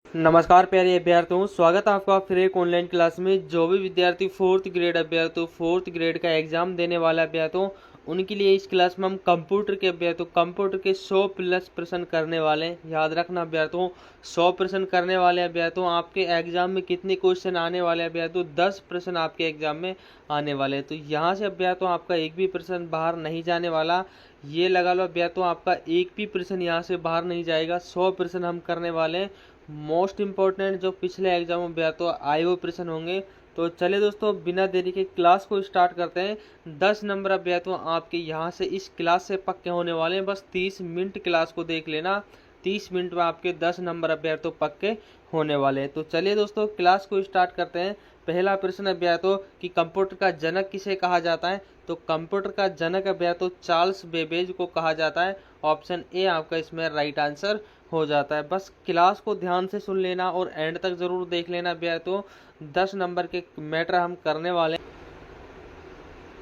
नमस्कार प्यारे अभ्यर्थियों, स्वागत है आपका फिर एक ऑनलाइन क्लास में। जो भी विद्यार्थी फोर्थ ग्रेड अभ्यर्थियों फोर्थ ग्रेड का एग्जाम देने वाला अभ्यर्थियों उनके लिए इस क्लास में हम कंप्यूटर के अभ्यर्थियों कंप्यूटर के 100 प्लस प्रश्न करने वाले हैं। याद रखना अभ्यर्थियों, 100 प्रश्न करने वाले अभ्यर्थियों आपके एग्जाम में कितने क्वेश्चन आने वाले अभ्यर्थियों 10 प्रश्न आपके एग्जाम में आने वाले हैं। तो यहाँ से अभ्यर्थियों आपका एक भी प्रश्न बाहर नहीं जाने वाला। ये लगा लो अभ्यर्थियों, आपका एक भी प्रश्न यहाँ से बाहर नहीं जाएगा। 100 प्रश्न हम करने वाले हैं। मोस्ट इम्पोर्टेंट जो पिछले एग्जाम में अभ्यर्थियों आए हुए प्रश्न होंगे। तो चले दोस्तों, बिना देरी के क्लास को स्टार्ट करते हैं। 10 नंबर अभ्यर्थियों आपके यहाँ से इस क्लास से पक्के होने वाले हैं। बस 30 मिनट क्लास को देख लेना, 30 मिनट में आपके 10 नंबर अभ्यर्थियों पक्के होने वाले हैं। तो चलिए दोस्तों, क्लास को स्टार्ट करते हैं। पहला प्रश्न अभ्यर्थियों कि कंप्यूटर का जनक किसे कहा जाता है। तो कंप्यूटर का जनक अभ्यर्थियों चार्ल्स बेबेज को कहा जाता है। ऑप्शन ए आपका इसमें राइट आंसर हो जाता है। बस क्लास को ध्यान से सुन लेना और एंड तक जरूर देख लेना अभ्यर्थियों, 10 नंबर के मैटर हम करने वाले हैं।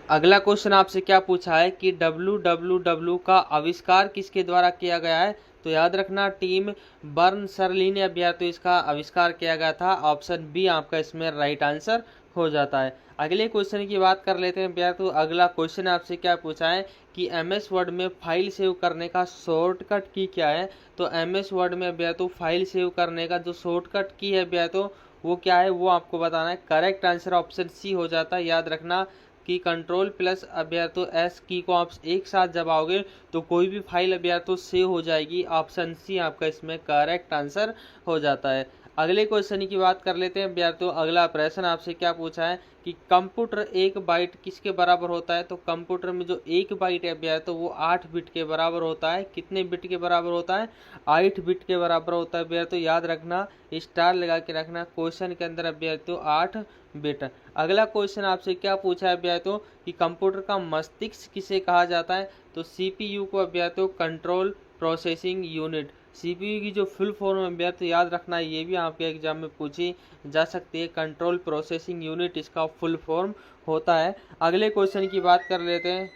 अगला क्वेश्चन आपसे क्या पूछा है कि www का आविष्कार किसके द्वारा किया गया है। तो याद रखना टीम बर्न सर्ली ने अभ्यर्थियों इसका आविष्कार किया गया था। ऑप्शन बी आपका इसमें राइट आंसर हो जाता है। अगले क्वेश्चन की बात कर लेते हैं अभ्यर्थियों। अगला क्वेश्चन आपसे क्या पूछा है कि एमएस वर्ड में फाइल सेव करने का शॉर्टकट की क्या है। तो एमएस वर्ड में अभ्यर्थियों फाइल सेव करने का जो शॉर्टकट की है अभ्यर्थियों वो क्या है, वो आपको बताना है। करेक्ट आंसर ऑप्शन सी हो जाता है। याद रखना कि कंट्रोल प्लस अभ्यर्थियों एस की को आप एक साथ दबाओगे तो कोई भी फाइल अभ्यर्थियों सेव हो जाएगी। ऑप्शन सी आपका इसमें करेक्ट आंसर हो जाता है। अगले क्वेश्चन की बात कर लेते हैं अभ्यर्थियों। अगला प्रश्न आपसे क्या पूछा है कि कंप्यूटर 1 बाइट किसके बराबर होता है। तो कंप्यूटर में जो 1 बाइट है अभ्यर्थियों वो 8 बिट के बराबर होता है। कितने बिट के बराबर होता है, 8 बिट के बराबर होता है अभ्यर्थियों। याद रखना, स्टार लगा के रखना क्वेश्चन के अंदर अभ्यर्थियों 8 बिट। अगला क्वेश्चन आपसे क्या पूछा है अभ्यर्थियों कि कंप्यूटर का मस्तिष्क किसे कहा जाता है। तो सीपीयू को अभ्यर्थियों कंट्रोल प्रोसेसिंग यूनिट, सीपीयू की जो फुल फॉर्म अभ्यर्थियों याद रखना, ये भी आपके एग्जाम में पूछी जा सकती है। कंट्रोल प्रोसेसिंग यूनिट इसका फुल फॉर्म होता है। अगले क्वेश्चन की बात कर लेते हैं।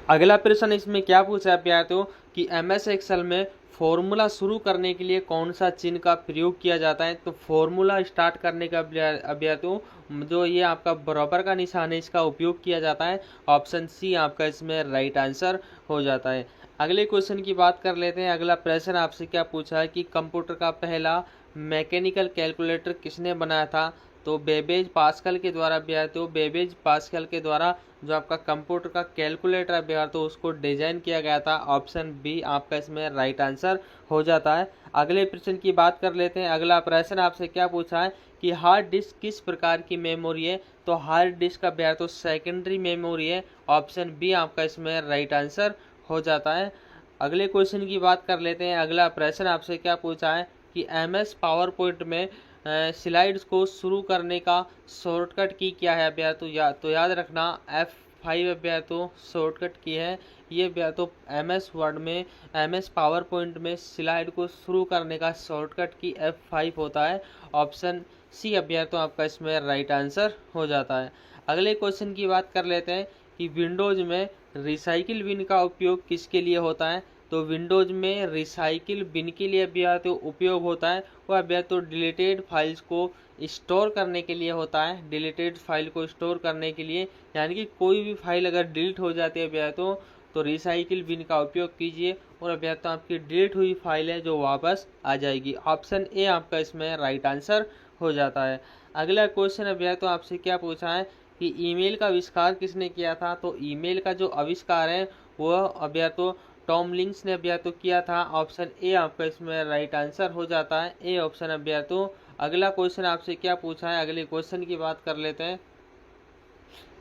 अगला प्रश्न इसमें क्या पूछा है अभ्यर्थियों कि एमएस एक्सेल में फॉर्मूला शुरू करने के लिए कौन सा चिन्ह का प्रयोग किया जाता है। तो फॉर्मूला स्टार्ट करने का अभ्यर्थियों जो ये आपका बराबर का निशान है इसका उपयोग किया जाता है। ऑप्शन सी आपका इसमें राइट आंसर हो जाता है। अगले क्वेश्चन की बात कर लेते हैं। अगला प्रश्न आपसे क्या पूछा है कि कंप्यूटर का पहला मैकेनिकल कैलकुलेटर किसने बनाया था। तो बेबेज पास्कल के द्वारा अभ्यर्थियों बेबेज पास्कल के द्वारा जो आपका कंप्यूटर का कैलकुलेटर अभ्यर्थियों उसको डिजाइन किया गया था। ऑप्शन बी आपका इसमें राइट आंसर हो जाता है। अगले प्रश्न की बात कर लेते हैं। अगला प्रश्न आपसे क्या पूछा है कि हार्ड डिस्क किस प्रकार की मेमोरी है। तो हार्ड डिस्क अभ्यर्थियों सेकेंडरी मेमोरी है। ऑप्शन बी आपका इसमें राइट आंसर हो जाता है। अगले क्वेश्चन की बात कर लेते हैं। अगला प्रश्न आपसे क्या पूछा है कि एमएस पावर पॉइंट में स्लाइड्स को शुरू करने का शॉर्टकट की क्या है अभ्यर्थियों। तो याद रखना F5 अभ्यर्थियों शॉर्टकट की है। ये अभ्यर्थियों एमएस वर्ड में एमएस पावर पॉइंट में स्लाइड को शुरू करने का शॉर्टकट की F5 होता है। ऑप्शन सी अभ्यर्थियों आपका इसमें राइट आंसर हो जाता है। अगले क्वेश्चन की बात कर लेते हैं कि विंडोज में रिसाइकिल बिन का उपयोग किसके लिए होता है। तो विंडोज में रिसाइकिल बिन के लिए अभ्यर्थियों उपयोग होता है। वह अभ्यर्थियों डिलीटेड फाइल्स को स्टोर करने के लिए होता है। डिलीटेड फाइल को स्टोर करने के लिए, यानी कि कोई भी फाइल अगर डिलीट हो जाती है अभ्यर्थियों तो रिसाइकिल बिन का उपयोग कीजिए और अभ्यर्थियों आपकी डिलीट हुई फाइल है जो वापस आ जाएगी। ऑप्शन ए आपका इसमें राइट आंसर हो जाता है। अगला क्वेश्चन अभ्यर्थियों आपसे क्या पूछा है कि ईमेल का आविष्कार किसने किया था। तो ईमेल का जो आविष्कार है वह अभ्यर्थियों टॉम लिंक्स ने अभ्यर्थियों किया था। ऑप्शन ए आपका इसमें राइट आंसर हो जाता है। ए ऑप्शन अभ्यर्थियों। अगला क्वेश्चन आपसे क्या पूछा है, अगले क्वेश्चन की बात कर लेते हैं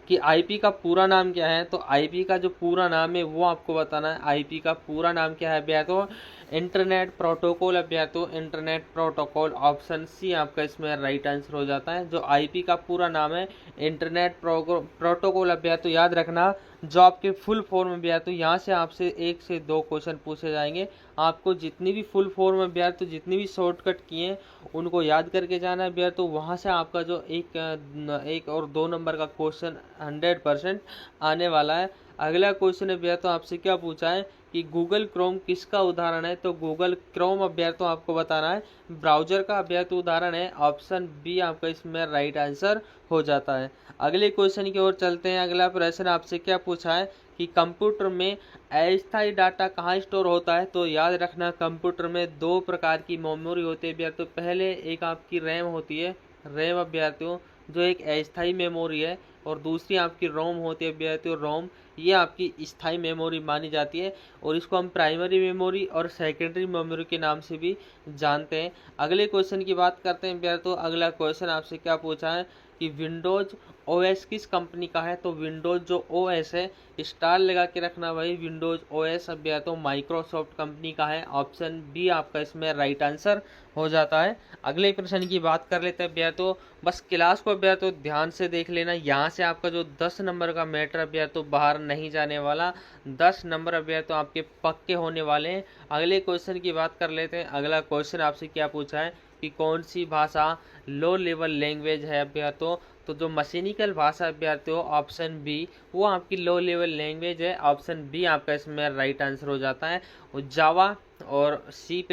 कि आईपी का पूरा नाम क्या है। तो आईपी का जो पूरा नाम है वो आपको बताना है। आईपी का पूरा नाम क्या है अभ्यर्थियों, इंटरनेट प्रोटोकॉल अभ्यर्थियों इंटरनेट प्रोटोकॉल। ऑप्शन सी आपका इसमें राइट आंसर हो जाता है। जो आईपी का पूरा नाम है इंटरनेट प्रोटोकॉल अभ्यर्थियों याद रखना, जो आपके फुल फॉर्म अभ्यर्थियों यहाँ से आपसे 1 से 2 क्वेश्चन पूछे जाएंगे। आपको जितनी भी फुल फॉर्म अभ्यर्थियों जितनी भी शॉर्टकट किए उनको याद करके जाना है अभ्यर्थियों। वहाँ से आपका जो एक और 2 नंबर का क्वेश्चन 100% आने वाला है। अगला क्वेश्चन अभ्यर्थियों आपसे क्या पूछा है कि गूगल क्रोम किसका उदाहरण है, तो गूगल क्रोम अभ्यर्थियों आपको बताना है ब्राउजर का अभ्यर्थी उदाहरण है। ऑप्शन बी आपका इसमें राइट आंसर हो जाता है। अगले क्वेश्चन की ओर चलते हैं। अगला प्रश्न आपसे क्या पूछा है कि कंप्यूटर में अस्थायी डाटा कहाँ स्टोर होता है, तो याद रखना कंप्यूटर में दो प्रकार की मेमोरी होती है अभ्यर्थियों। पहले एक आपकी रैम होती है, रैम अभ्यर्थियों जो एक अस्थायी मेमोरी है, और दूसरी आपकी रोम होती है अभ्यर्थियों, रोम ये आपकी स्थायी मेमोरी मानी जाती है, और इसको हम प्राइमरी मेमोरी और सेकेंडरी मेमोरी के नाम से भी जानते हैं। अगले क्वेश्चन की बात करते हैं अभ्यर्थियों। अगला क्वेश्चन आपसे क्या पूछा है कि विंडोज ओएस किस कंपनी का है, तो विंडोज जो ओएस है स्टार लगा के रखना भाई, विंडोज ओएस अभ्यर्थियों माइक्रोसॉफ्ट कंपनी का है। ऑप्शन बी आपका इसमें राइट आंसर हो जाता है। अगले प्रश्न की बात कर लेते हैं अभ्यर्थियों। बस क्लास को अभ्यर्थियों ध्यान से देख लेना, यहाँ से आपका जो 10 नंबर का मैटर अभ्यर्थियों बाहर नहीं जाने वाला, 10 नंबर अभ्यर्थियों आपके पक्के होने वाले हैं। अगले क्वेश्चन की बात कर लेते हैं। अगला क्वेश्चन आपसे क्या पूछा है कि कौन सी भाषा लो लेवल लैंग्वेज है अभ्यर्थियों, तो जो मशीनिकल भाषा अभ्यर्थियों ऑप्शन बी वो आपकी लो लेवल लैंग्वेज है। ऑप्शन बी आपका इसमें राइट आंसर हो जाता है। जावा और C++,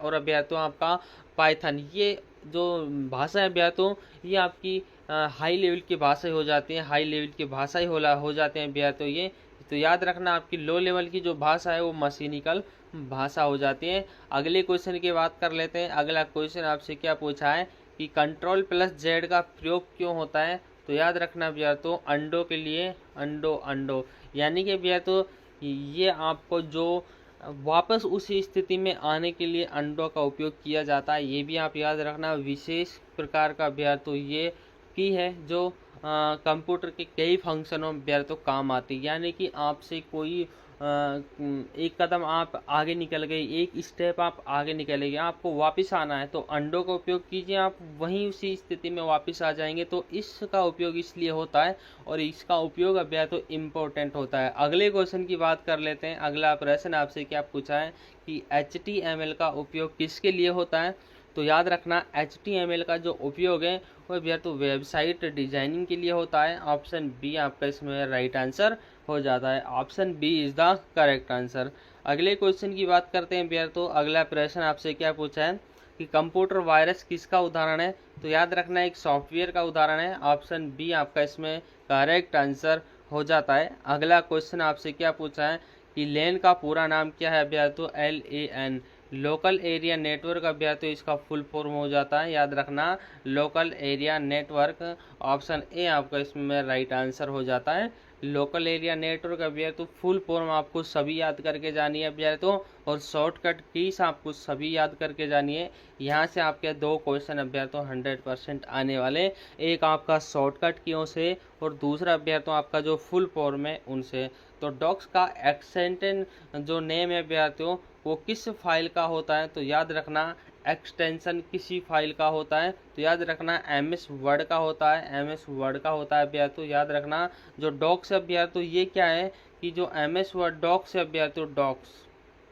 और अभ्यर्थियों आपका पाइथन, ये जो भाषा है अभ्यर्थियों ये आपकी हाई लेवल की भाषा हो जाती है, हाई लेवल की भाषा ही हो जाते हैं अभ्यर्थियों ये। तो याद रखना आपकी लो लेवल की जो भाषा है वो मशीनिकल भाषा हो जाती है। अगले क्वेश्चन की बात कर लेते हैं। अगला क्वेश्चन आपसे क्या पूछा है कि Ctrl+Z का प्रयोग क्यों होता है, तो याद रखना अभ्यर्थियों अंडों के लिए, अंडो यानी कि अभ्यर्थियों ये आपको जो वापस उसी स्थिति में आने के लिए अंडों का उपयोग किया जाता है, ये भी आप याद रखना। विशेष प्रकार का अभ्यर्थियों ये की है जो कंप्यूटर के कई फंक्शनों में अभ्यर्थियों काम आती है, यानी कि आपसे कोई एक कदम आप आगे निकल गए, एक स्टेप आप आगे निकले गए, आपको वापस आना है तो अंडों का उपयोग कीजिए, आप वहीं उसी स्थिति में वापस आ जाएंगे। तो इसका उपयोग इसलिए होता है और इसका उपयोग अभ्यर्थियों इम्पोर्टेंट होता है। अगले क्वेश्चन की बात कर लेते हैं। अगला प्रश्न आपसे क्या पूछा है कि HTML का उपयोग किसके लिए होता है, तो याद रखना HTML का जो उपयोग है वो अभ्यर्थियों वेबसाइट डिजाइनिंग के लिए होता है। ऑप्शन बी आपका इसमें राइट आंसर हो जाता है। Option B is the correct answer. अगले क्वेश्चन की बात करते हैं अभ्यर्थियों। अगला प्रश्न आपसे क्या पूछा है कि कंप्यूटर वायरस किसका उदाहरण है, तो याद रखना एक सॉफ्टवेयर का उदाहरण है। ऑप्शन बी आपका इसमें करेक्ट आंसर हो जाता है। अगला क्वेश्चन आपसे क्या पूछा है कि LAN का पूरा नाम क्या है अभ्यर्थियों, LAN लोकल एरिया नेटवर्क अभ्यर्थियों इसका फुल फॉर्म हो जाता है। याद रखना local area network. Option A आपका इसमें राइट आंसर हो जाता है। लोकल एरिया नेटवर्क अभ्यर्थियों फुल फॉर्म आपको सभी याद करके जानी है अभ्यर्थियों, और शॉर्टकट कीज आपको सभी याद करके जानी है। यहाँ से आपके दो क्वेश्चन अभ्यर्थियों 100% आने वाले, एक आपका शॉर्टकट कीयों से और दूसरा अभ्यर्थियों आपका जो फुल फॉर्म है उनसे। तो डॉक्स का एक्सटेंशन जो नेम है अभ्यर्थियों वो किस फाइल का होता है, तो याद रखना एक्सटेंशन किसी फाइल का होता है, तो याद रखना MS वर्ड का होता है, MS वर्ड का होता है अभ्यर्थियों। याद रखना जो डॉक्स अभ्यर्थियों ये क्या है कि जो MS वर्ड डॉक्स अभ्यर्थियों डॉक्स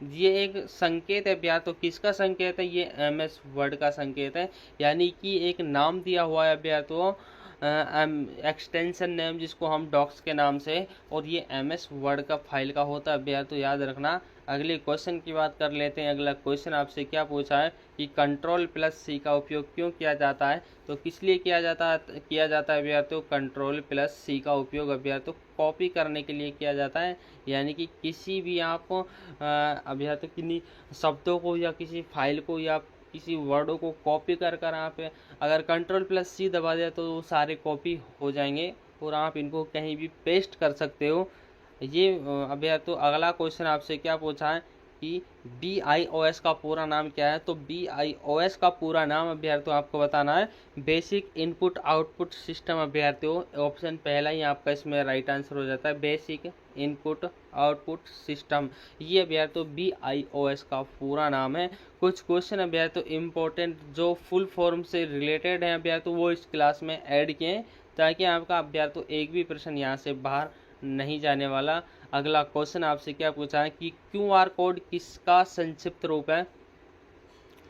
ये एक संकेत है अभ्यर्थियों, किसका संकेत है, ये MS वर्ड का संकेत है, यानी कि एक नाम दिया हुआ है अभ्यर्थियों एक्सटेंशन नेम जिसको हम डॉक्स के नाम से, और ये MS वर्ड का फाइल का होता है अभ्यर्थियों, याद रखना। अगले क्वेश्चन की बात कर लेते हैं। अगला क्वेश्चन आपसे क्या पूछा है कि Ctrl+C का उपयोग क्यों किया जाता है, तो किस लिए किया जाता है अभ्यर्थियों Ctrl+C का उपयोग अभ्यर्थियों कॉपी करने के लिए किया जाता है, यानी कि किसी भी आप अभ्यर्थियों किन्हीं शब्दों को या किसी फाइल को या किसी वर्डों को कॉपी कर आप अगर Ctrl+C दबा दिया तो वो सारे कॉपी हो जाएंगे और आप इनको कहीं भी पेस्ट कर सकते हो। ये अभ्यर्थियों अगला क्वेश्चन आपसे क्या पूछा है कि BIOS का पूरा नाम क्या है, तो BIOS का पूरा नाम अभ्यर्थियों आपको बताना है बेसिक इनपुट आउटपुट सिस्टम अभ्यर्थियों। ऑप्शन पहला ही आपका इसमें राइट आंसर हो जाता है, बेसिक इनपुट आउटपुट सिस्टम, ये अभ्यर्थियों BIOS का पूरा नाम है। कुछ क्वेश्चन अभ्यर्थियों इम्पोर्टेंट जो फुल फॉर्म से रिलेटेड हैं अभ्यर्थियों वो इस क्लास में ऐड किए ताकि आपका अभ्यर्थियों एक भी प्रश्न यहाँ से बाहर नहीं जाने वाला। अगला क्वेश्चन आपसे क्या पूछा है कि QR कोड किसका संक्षिप्त रूप है,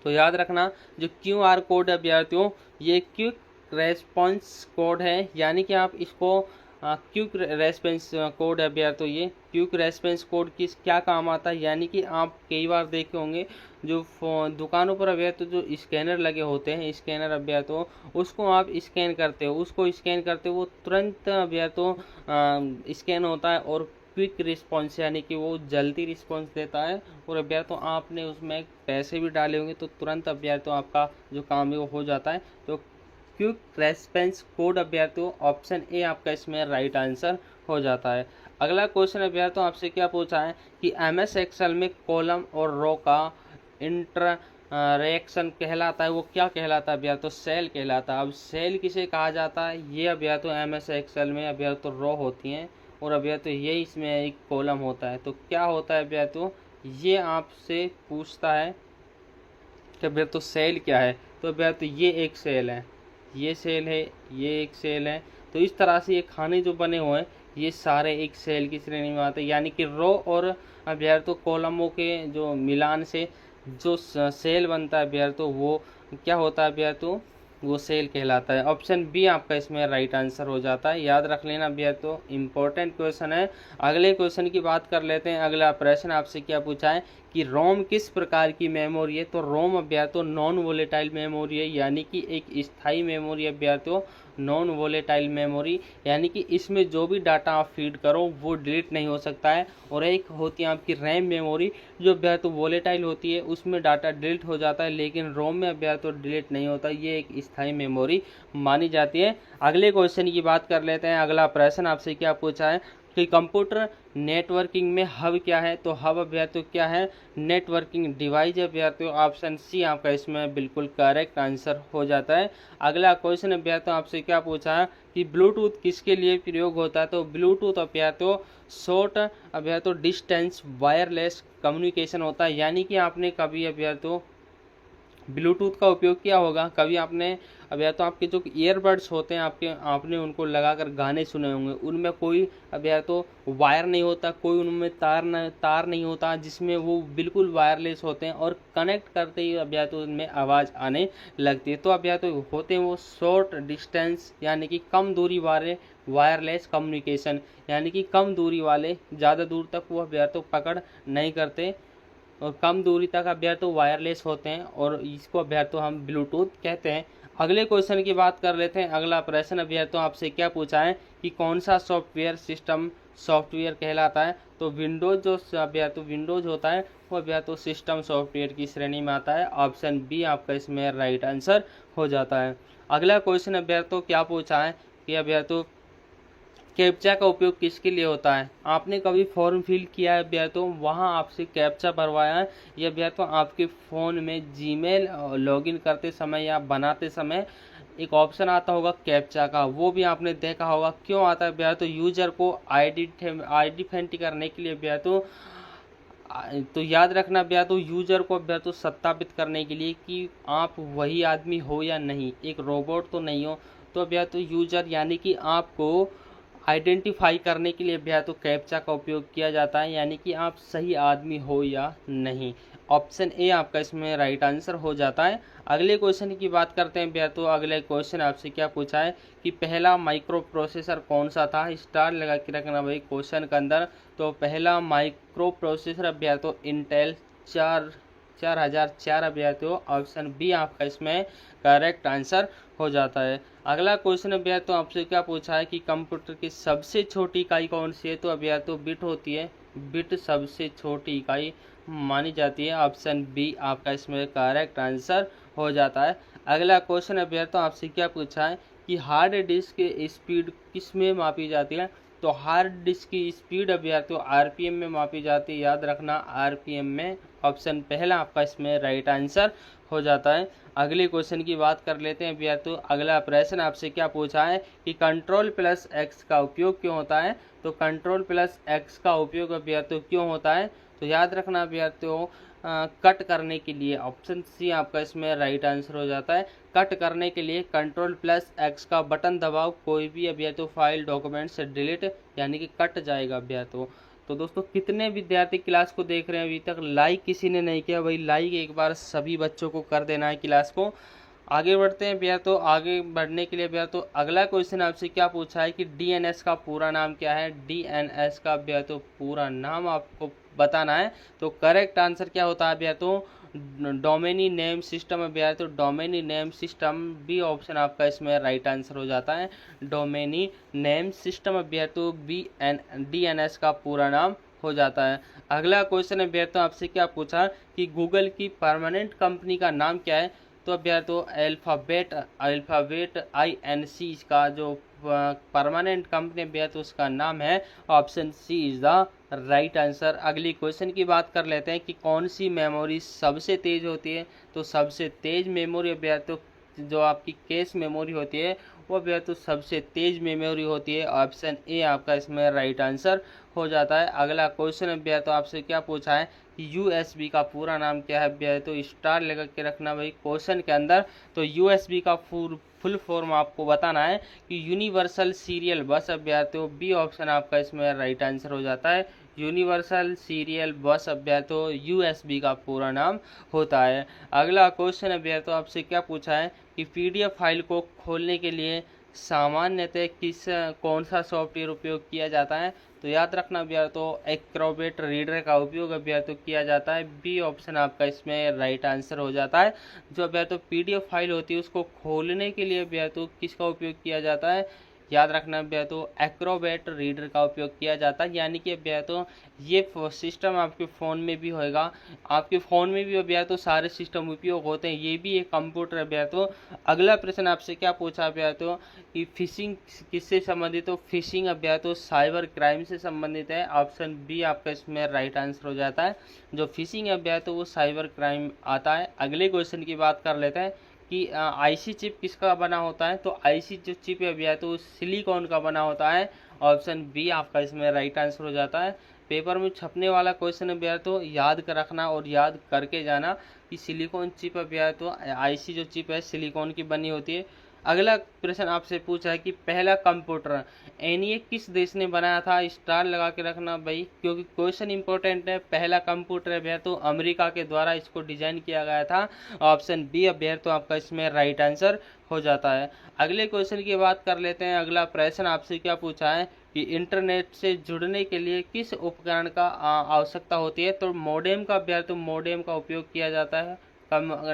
तो याद रखना जो QR कोड अभ्यर्थियों ये क्विक रेस्पॉन्स कोड है, यानी कि आप इसको क्विक रेस्पॉन्स कोड है भैया। तो ये क्विक रेस्पॉन्स कोड किस क्या काम आता है, यानी कि आप कई बार देखे होंगे जो दुकानों पर भैया तो जो स्कैनर लगे होते हैं, स्कैनर भैया तो उसको आप स्कैन करते हो, उसको स्कैन करते हो, वो तुरंत भैया तो स्कैन होता है और क्विक रिस्पॉन्स यानी कि वो जल्दी रिस्पॉन्स देता है। और भैया तो आपने उसमें पैसे भी डाले होंगे तो तुरंत भैया तो आपका जो काम है वो हो जाता है। तो क्विक रेस्पॉन्स कोड भैया तो ऑप्शन ए आपका इसमें राइट आंसर हो जाता है। अगला क्वेश्चन है भैया तो आपसे क्या पूछा है कि एमएस एक्सेल में कॉलम और रो का इंटर रिएक्शन कहलाता है, वो क्या कहलाता है भैया तो सेल कहलाता है। अब सेल किसे कहा जाता है, ये भैया तो एमएस एक्सेल में भैया तो रो होती हैं और भैया तो ये इसमें एक कॉलम होता है। तो क्या होता है भैया तो ये आपसे पूछता है कि भैया तो सेल क्या है। तो भैया तो ये एक सेल है, ये सेल है, ये एक सेल है। तो इस तरह से ये खाने जो बने हुए हैं ये सारे एक सेल की श्रेणी में आते हैं, यानी कि रो और भैया तो कॉलमों के जो मिलान से जो सेल बनता है भैया तो वो क्या होता है भैया तो वो सेल कहलाता है। ऑप्शन बी आपका इसमें राइट आंसर हो जाता है। याद रख लेना भैया तो इम्पोर्टेंट क्वेश्चन है। अगले क्वेश्चन की बात कर लेते हैं। अगला प्रश्न आपसे क्या पूछा है कि रोम किस प्रकार की मेमोरी है। तो रोम भैया तो नॉन वोलेटाइल मेमोरी है, यानी कि एक स्थायी मेमोरी है भैया तो नॉन वोलेटाइल मेमोरी, यानी कि इसमें जो भी डाटा आप फीड करो वो डिलीट नहीं हो सकता है। और एक होती है आपकी रैम मेमोरी जो भैया तो वोलेटाइल होती है, उसमें डाटा डिलीट हो जाता है, लेकिन रोम में भैया तो डिलीट नहीं होता, ये एक स्थायी मेमोरी मानी जाती है। अगले क्वेश्चन की बात कर लेते हैं। अगला प्रश्न आपसे क्या पूछा है कि कंप्यूटर नेटवर्किंग में हब क्या है। तो हब भैया तो क्या है, नेटवर्किंग डिवाइस है भैया तो ऑप्शन सी आपका इसमें बिल्कुल करेक्ट आंसर हो जाता है। अगला क्वेश्चन भैया तो आपसे क्या पूछा है कि ब्लूटूथ किसके लिए प्रयोग होता है। तो ब्लूटूथ भैया तो शॉर्ट भैया तो डिस्टेंस वायरलेस कम्युनिकेशन होता है, यानी कि आपने कभी भैया तो ब्लूटूथ का उपयोग किया होगा कभी आपने। अब या तो आपके जो ईयरबड्स होते हैं आपके, आपने उनको लगाकर गाने सुने होंगे, उनमें कोई अब या तो वायर नहीं होता, कोई उनमें तार नहीं होता, जिसमें वो बिल्कुल वायरलेस होते हैं और कनेक्ट करते ही अब या तो उनमें आवाज़ आने लगती है। तो अब या तो होते हैं वो शॉर्ट डिस्टेंस यानी कि कम दूरी वाले वायरलेस कम्युनिकेशन, यानी कि कम दूरी वाले, ज़्यादा दूर तक वो अब या तो पकड़ नहीं करते और कम दूरी तक अभ्यर्थ तो वायरलेस होते हैं और इसको अभ्यर्थ तो हम ब्लूटूथ कहते हैं। अगले क्वेश्चन की बात कर लेते हैं। अगला प्रश्न अभ्यर्थ तो आपसे क्या पूछा है कि कौन सा सॉफ्टवेयर सिस्टम सॉफ्टवेयर कहलाता है। तो विंडोज जो अभ्यर्थ तो विंडोज होता है वो अभ्यर्थ तो सिस्टम सॉफ्टवेयर की श्रेणी में आता है। ऑप्शन बी आपका इसमें राइट आंसर हो जाता है। अगला क्वेश्चन अभ्यर्थ तो क्या पूछा है कि अभ्यर्थ तो कैप्चा का उपयोग किसके लिए होता है। आपने कभी फॉर्म फिल किया है भैया तो वहाँ आपसे कैप्चा भरवाया है, या भैया तो आपके फ़ोन में जीमेल लॉगिन करते समय या बनाते समय एक ऑप्शन आता होगा कैप्चा का, वो भी आपने देखा होगा। क्यों आता है भैया तो यूजर को आइडेंटिफाई करने के लिए भैया तो याद रखना भैया तो यूजर को भैया तो सत्यापित करने के लिए कि आप वही आदमी हो या नहीं, एक रोबोट तो नहीं हो। तो भैया तो यूजर यानी कि आपको आइडेंटिफाई करने के लिए भैया तो कैप्चा का उपयोग किया जाता है, यानी कि आप सही आदमी हो या नहीं। ऑप्शन ए आपका इसमें राइट आंसर हो जाता है। अगले क्वेश्चन की बात करते हैं भैया तो अगले क्वेश्चन आपसे क्या पूछा है कि पहला माइक्रो प्रोसेसर कौन सा था। स्टार लगा के रखना भाई क्वेश्चन के अंदर। तो पहला माइक्रो प्रोसेसर भैया तो इंटेल 4004 भैया तो ऑप्शन बी आपका इसमें करेक्ट आंसर हो जाता है। अगला क्वेश्चन भैया तो आपसे क्या पूछा है कि कंप्यूटर की सबसे छोटी इकाई कौन सी है। तो भैया तो बिट होती है, बिट सबसे छोटी इकाई मानी जाती है। ऑप्शन बी आपका इसमें करेक्ट आंसर हो जाता है। अगला क्वेश्चन भैया तो आपसे क्या पूछा है कि हार्ड डिस्क की स्पीड किस में मापी जाती है। तो हार्ड डिस्क की स्पीड भैया तो आरपीएम में मापी जाती है, याद रखना आरपीएम में। ऑप्शन पहला आपका इसमें राइट आंसर हो जाता है। अगले क्वेश्चन की बात कर लेते हैं भैया तो अगला प्रश्न आपसे क्या पूछा है कि कंट्रोल प्लस एक्स का उपयोग क्यों होता है। तो कंट्रोल प्लस एक्स का उपयोग भैया तो क्यों होता है। तो याद रखना भैया तो कट करने के लिए। ऑप्शन सी आपका इसमें राइट आंसर हो जाता है। कट करने के लिए कंट्रोल प्लस एक्स का बटन दबाओ, कोई भी भैया तो फाइल डॉक्यूमेंट से डिलीट यानी कि कट जाएगा भैया तो दोस्तों कितने विद्यार्थी क्लास को देख रहे हैं अभी तक, लाइक किसी ने नहीं किया भाई, लाइक एक बार सभी बच्चों को कर देना है क्लास को। आगे बढ़ते हैं भैया। तो आगे बढ़ने के लिए भैया तो अगला क्वेश्चन आपसे क्या पूछा है कि डीएनएस का पूरा नाम क्या है। डीएनएस का भैया तो पूरा नाम आपको बताना है। तो करेक्ट आंसर क्या होता है भैया तो डोमेनी नेम सिस्टम है भैया। तो डोमेनी नेम सिस्टम बी ऑप्शन आपका इसमें राइट आंसर हो जाता है। डोमेनी नेम सिस्टम है भैया तो डीएनएस का पूरा नाम हो जाता है। अगला क्वेश्चन है भैया तो आपसे क्या पूछा कि गूगल की परमानेंट कंपनी का नाम क्या है। तो अब यार तो अल्फ़ाबेट INC का जो परमानेंट कंपनी भैया तो उसका नाम है option C is the right answer. अगली क्वेश्चन की बात कर लेते हैं कि कौन सी मेमोरी सबसे तेज होती है। तो सबसे तेज मेमोरी भैया तो जो आपकी कैश मेमोरी होती है वो भैया तो सबसे तेज मेमोरी होती है। ऑप्शन ए आपका इसमें राइट आंसर हो जाता है। अगला क्वेश्चन भैया तो आपसे क्या पूछा है कि USB का पूरा नाम क्या है भैया। तो स्टार लगा के रखना भाई क्वेश्चन के अंदर। तो USB का फुल फॉर्म आपको बताना है कि यूनिवर्सल सीरियल बस भैया। तो बी ऑप्शन आपका इसमें राइट आंसर हो जाता है। यूनिवर्सल सीरियल बस भैया तो USB का पूरा नाम होता है। अगला क्वेश्चन है भैया तो आपसे क्या पूछा है कि PDF फाइल को खोलने के लिए सामान्यतः कौन सा सॉफ्टवेयर उपयोग किया जाता है। तो याद रखना भैया तो एक्रोबेट रीडर का उपयोग भैया तो किया जाता है। बी ऑप्शन आपका इसमें राइट आंसर हो जाता है। जो भैया तो PDF फाइल होती है उसको खोलने के लिए भैया तो किसका उपयोग किया जाता है। याद रखना भैया तो एक्रोबेट रीडर का उपयोग किया जाता है। यानी कि भैया तो ये सिस्टम आपके फ़ोन में भी होएगा। आपके फ़ोन में भी भैया तो सारे सिस्टम उपयोग होते हैं। ये भी एक कंप्यूटर है भैया। तो अगला प्रश्न आपसे क्या पूछा भैया तो कि फिशिंग किससे संबंधित। तो फिशिंग भैया तो साइबर क्राइम से संबंधित है। ऑप्शन बी आपका इसमें राइट आंसर हो जाता है। जो फिशिंग है भैया तो वो साइबर क्राइम आता है। अगले क्वेश्चन की बात कर लेते हैं कि IC चिप किसका बना होता है। तो IC जो चिप है भैया तो सिलिकॉन का बना होता है। ऑप्शन बी आपका इसमें राइट आंसर हो जाता है। पेपर में छपने वाला क्वेश्चन है भैया तो याद कर रखना और याद करके जाना कि सिलिकॉन चिप है भैया तो IC जो चिप है सिलिकॉन की बनी होती है। अगला प्रश्न आपसे पूछा है कि पहला कंप्यूटर ENIAC किस देश ने बनाया था। स्टार लगा के रखना भाई क्योंकि क्वेश्चन इंपॉर्टेंट है। पहला कंप्यूटर है भैया तो अमेरिका के द्वारा इसको डिजाइन किया गया था। ऑप्शन बी भैया तो आपका इसमें राइट आंसर हो जाता है। अगले क्वेश्चन की बात कर लेते हैं। अगला प्रश्न आपसे क्या पूछा है कि इंटरनेट से जुड़ने के लिए किस उपकरण का आवश्यकता होती है। तो मॉडेम का भैया तो मॉडेम का उपयोग किया जाता है।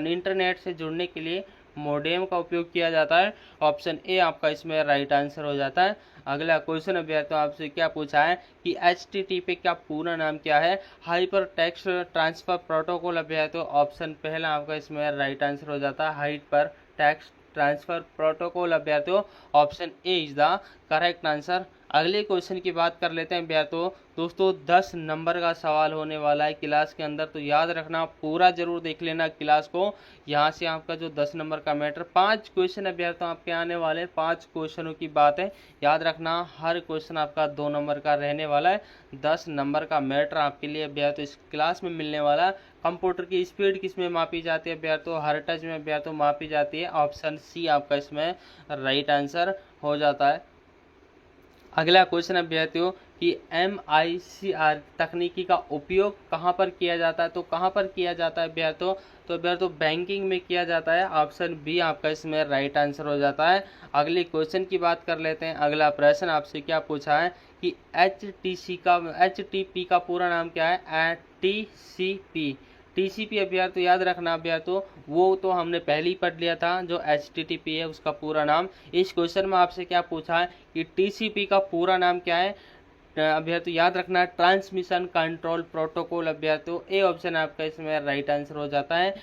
इंटरनेट से जुड़ने के लिए मॉडेम का उपयोग किया जाता है। ऑप्शन ए आपका इसमें राइट आंसर हो जाता है। अगला क्वेश्चन भैया तो आपसे क्या पूछा है कि HTTP का पूरा नाम क्या है। हाइपर टेक्स्ट ट्रांसफर प्रोटोकॉल भैया तो ऑप्शन पहला आपका इसमें राइट आंसर हो जाता है। हाइपर टेक्स्ट ट्रांसफर प्रोटोकॉल भैया तो option A is the correct answer. अगले क्वेश्चन की बात कर लेते हैं भैया। तो दोस्तों 10 नंबर का सवाल होने वाला है क्लास के अंदर। तो याद रखना पूरा जरूर देख लेना क्लास को। यहाँ से आपका जो 10 नंबर का मैटर 5 क्वेश्चन है भैया तो आपके आने वाले 5 क्वेश्चनों की बात है। याद रखना हर क्वेश्चन आपका 2 नंबर का रहने वाला है। 10 नंबर का मैटर आपके लिए भैया तो इस क्लास में मिलने वाला है। कंप्यूटर की स्पीड किस में मापी जाती है भैया तो हर टच में भैया तो मापी जाती है। ऑप्शन सी आपका इसमें राइट आंसर हो जाता है। अगला क्वेश्चन है भैया कि MICR तकनीकी का उपयोग कहाँ पर किया जाता है। तो कहाँ पर किया जाता है भैया तो बैंकिंग में किया जाता है। ऑप्शन बी आपका इसमें राइट आंसर हो जाता है। अगले क्वेश्चन की बात कर लेते हैं। अगला प्रश्न आपसे क्या पूछा है कि HTTP का पूरा नाम क्या है। TCP भैया तो याद रखना भैया तो वो तो हमने पहले ही पढ़ लिया था। जो HTTP है उसका पूरा नाम। इस क्वेश्चन में आपसे क्या पूछा है कि TCP का पूरा नाम क्या है। भैया तो याद रखना ट्रांसमिशन कंट्रोल प्रोटोकॉल भैया तो ए ऑप्शन आपका इसमें राइट आंसर हो जाता है।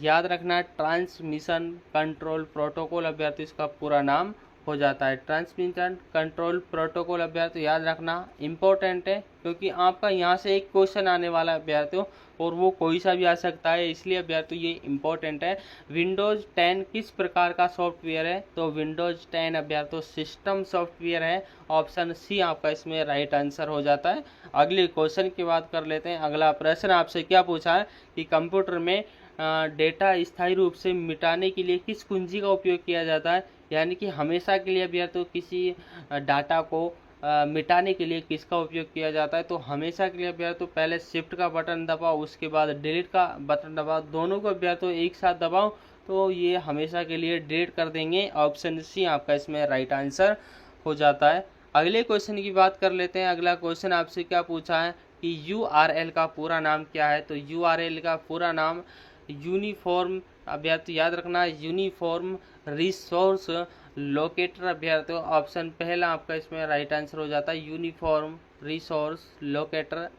याद रखना ट्रांसमिशन कंट्रोल प्रोटोकॉल भैया तो इसका पूरा नाम हो जाता है। ट्रांसमिशन कंट्रोल प्रोटोकॉल अभ्यास तो याद रखना इम्पोर्टेंट है क्योंकि आपका यहाँ से एक क्वेश्चन आने वाला है अभ्यार्थियों और वो कोई सा भी आ सकता है, इसलिए अभ्यार्थियों ये इम्पोर्टेंट है। विंडोज़ 10 किस प्रकार का सॉफ्टवेयर है। तो विंडोज़ 10 अभ्यार्थियों सिस्टम सॉफ्टवेयर है। ऑप्शन सी आपका इसमें राइट आंसर हो जाता है। अगले क्वेश्चन की बात कर लेते हैं। अगला प्रश्न आपसे क्या पूछा है कि कंप्यूटर में डेटा स्थायी रूप से मिटाने के लिए किस कुंजी का उपयोग किया जाता है। यानी कि हमेशा के लिए भी तो किसी डाटा को मिटाने के लिए किसका उपयोग किया जाता है। तो हमेशा के लिए भी तो पहले शिफ्ट का बटन दबाओ, उसके बाद डिलीट का बटन दबाओ, दोनों को भी तो एक साथ दबाओ तो ये हमेशा के लिए डिलीट कर देंगे। ऑप्शन सी आपका इसमें राइट आंसर हो जाता है। अगले क्वेश्चन की बात कर लेते हैं। अगला क्वेश्चन आपसे क्या पूछा है कि URL का पूरा नाम क्या है। तो URL का पूरा नाम यूनिफॉर्म, अभ्यर्थी याद रखना, यूनिफॉर्म रिसोर्स लोकेटर अभ्यर्थी। ऑप्शन पहला आपका इसमें राइट आंसर हो जाता है, यूनिफॉर्म रिसोर्स लोकेटर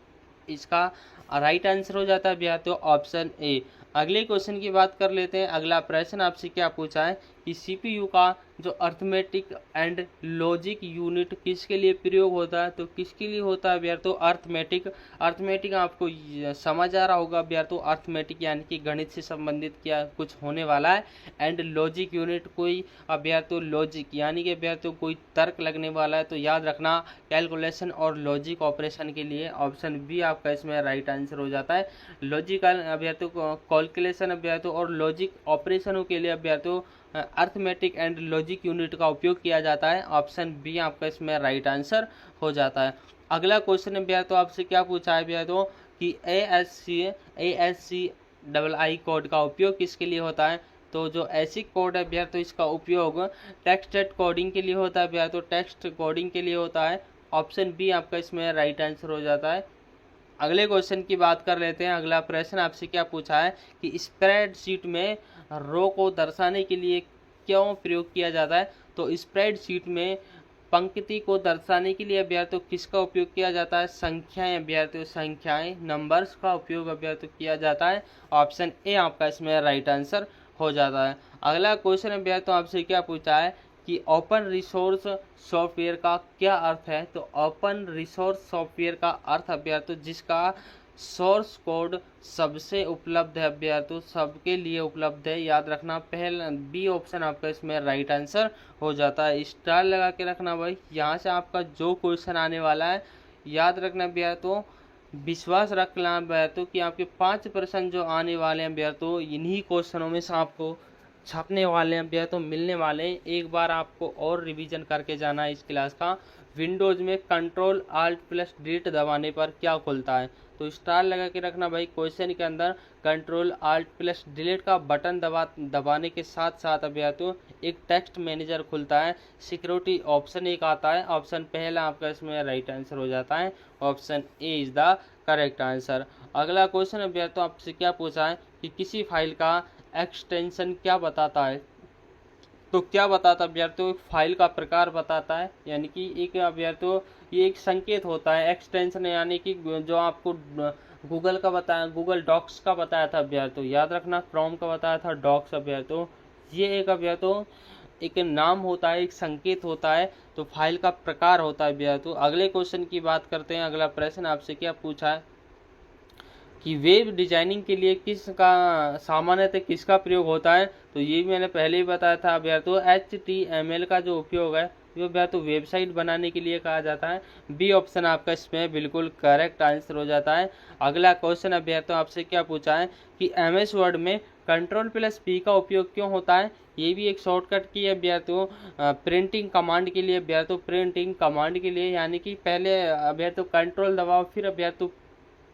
इसका राइट आंसर हो जाता है अभ्यर्थियों ऑप्शन ए। अगले क्वेश्चन की बात कर लेते हैं। अगला प्रश्न आपसे क्या पूछा है कि CPU का जो अर्थमेटिक एंड लॉजिक यूनिट किसके लिए प्रयोग होता है। तो किसके लिए होता है अभ्यर्थियों, अर्थमेटिक। अर्थमेटिक आपको समझ आ रहा होगा अभ्यर्थियों, अर्थमेटिक यानी कि गणित से संबंधित क्या कुछ होने वाला है। एंड लॉजिक यूनिट कोई अभ्यर्थियों लॉजिक यानी कि अभ्यर्थियों कोई तर्क लगने वाला है। तो याद रखना कैलकुलेशन और लॉजिक ऑपरेशन के लिए ऑप्शन बी आपका इसमें राइट आंसर हो जाता है। लॉजिकल अभ्यर्थियों कैलकुलेशन अभ्यर्थियों और लॉजिक ऑपरेशनों के लिए अभ्यर्थियों अर्थमेटिक एंड लॉजिक यूनिट का उपयोग किया जाता है। ऑप्शन बी आपका इसमें राइट आंसर हो जाता है। अगला क्वेश्चन अभ्यर्थियों आपसे क्या पूछा है अभ्यर्थियों कि ASCII कोड का उपयोग किसके लिए होता है। तो जो ऐसी कोड है अभ्यर्थियों इसका उपयोग टेक्स्ट कोडिंग के लिए होता है अभ्यर्थियों, टेक्स्ट कोडिंग के लिए होता है। ऑप्शन बी आपका इसमें राइट आंसर हो जाता है। अगले क्वेश्चन की बात कर लेते हैं। अगला प्रश्न आपसे क्या पूछा है कि स्प्रेडशीट में रो को दर्शाने के लिए क्यों प्रयोग किया जाता है। तो स्प्रेडशीट में पंक्ति को दर्शाने के लिए अभ्यर्थियों किसका उपयोग किया जाता है, संख्याएं अभ्यर्थियों, संख्याएं नंबर्स का उपयोग अभ्यर्थियों किया जाता है। ऑप्शन ए आपका इसमें राइट आंसर हो जाता है। अगला क्वेश्चन अभ्यर्थियों आपसे क्या पूछा है कि ओपन रिसोर्स सॉफ्टवेयर का क्या अर्थ है। तो ओपन रिसोर्स सॉफ्टवेयर का अर्थ अभ्यर्थियों जिसका सोर्स कोड सबसे उपलब्ध है अभ्यर्थियों, सबके लिए उपलब्ध है। याद रखना पहला बी ऑप्शन आपका इसमें राइट आंसर हो जाता है। स्टार लगा के रखना भाई, यहाँ से आपका जो क्वेश्चन आने वाला है याद रखना अभ्यर्थियों, विश्वास रखना अभ्यर्थियों कि आपके 5% जो आने वाले हैं अभ्यर्थियों इन्हीं क्वेश्चनों में से आपको छपने वाले हैं अभ्यर्थियों, मिलने वाले हैं। एक बार आपको और रिवीजन करके जाना है इस क्लास का। विंडोज में कंट्रोल आल्ट प्लस डिलीट दबाने पर क्या खुलता है। तो स्टार लगा के रखना भाई, क्वेश्चन के अंदर कंट्रोल आल्ट प्लस डिलीट का बटन दबाने के साथ साथ अभ्यर्थियों एक टेक्स्ट मैनेजर खुलता है। सिक्योरिटी ऑप्शन एक आता है। ऑप्शन पहला आपका इसमें राइट आंसर हो जाता है। Option A is the correct answer. अगला क्वेश्चन अभ्यर्थियों आपसे क्या पूछा है कि किसी फाइल का एक्सटेंशन क्या बताता है। तो क्या बताता है अभ्यर्थियों, फाइल का प्रकार बताता है, यानी कि एक अभ्यर्थियों ये एक संकेत होता है। एक्सटेंशन यानी कि जो आपको गूगल का बताया, गूगल डॉक्स का बताया था अभ्यर्थियों, याद रखना क्रोम का बताया था डॉक्स अभ्यर्थियों। ये एक अभ्यर्थियों एक नाम होता है, एक संकेत होता है। तो फाइल का प्रकार होता है अभ्यर्थियों। अगले क्वेश्चन की बात करते हैं। अगला प्रश्न आपसे क्या पूछा है कि वेब डिजाइनिंग के लिए किसका सामान्यतः किसका प्रयोग होता है। तो ये मैंने पहले ही बताया था अभ्यर्थियों, HTML का जो उपयोग है जो अभ्यर्थियों वेबसाइट बनाने के लिए कहा जाता है। बी ऑप्शन आपका इसमें बिल्कुल करेक्ट आंसर हो जाता है। अगला क्वेश्चन अभ्यर्थियों आपसे क्या पूछा है कि MS वर्ड में Ctrl+P का उपयोग क्यों होता है। ये भी एक शॉर्टकट की है अभ्यर्थियों, प्रिंटिंग कमांड के लिए अभ्यर्थियों, प्रिंटिंग कमांड के लिए, यानी कि पहले अभ्यर्थियों कंट्रोल दबाओ फिर अभ्यर्थियों